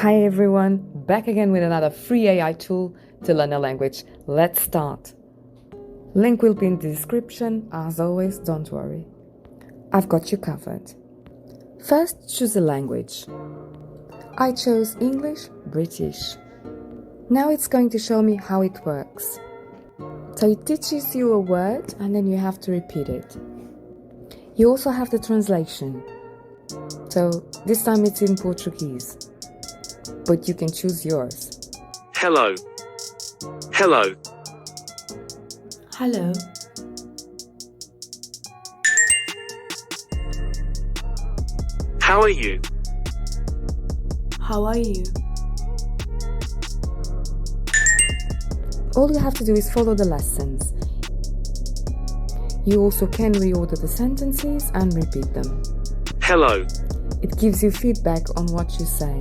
Hi everyone, back again with another free AI tool to learn a language. Let's start. Link will be in the description. As always, don't worry. I've got you covered. First, choose a language. I chose English, British. Now it's going to show me how it works. So it teaches you a word and then you have to repeat it. You also have the translation. So this time it's in Portuguese, but you can choose yours. Hello. Hello. Hello. How are you? How are you? All you have to do is follow the lessons. You also can reorder the sentences and repeat them. Hello. It gives you feedback on what you say.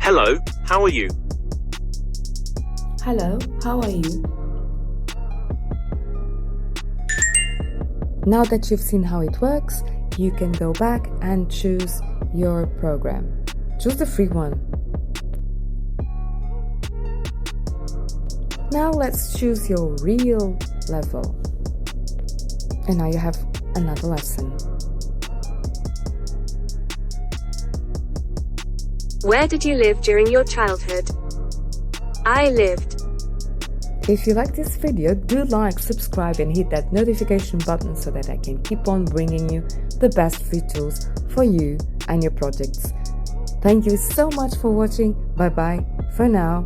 Hello. How are you? Hello, how are you? Now that you've seen how it works, you can go back and choose your program. Choose the free one. Now let's choose your real level. And now you have another lesson. Where did you live during your childhood? I lived. If you like this video, do like, subscribe and hit that notification button so that I can keep on bringing you the best free tools for you and your projects. Thank you so much for watching. Bye bye for now.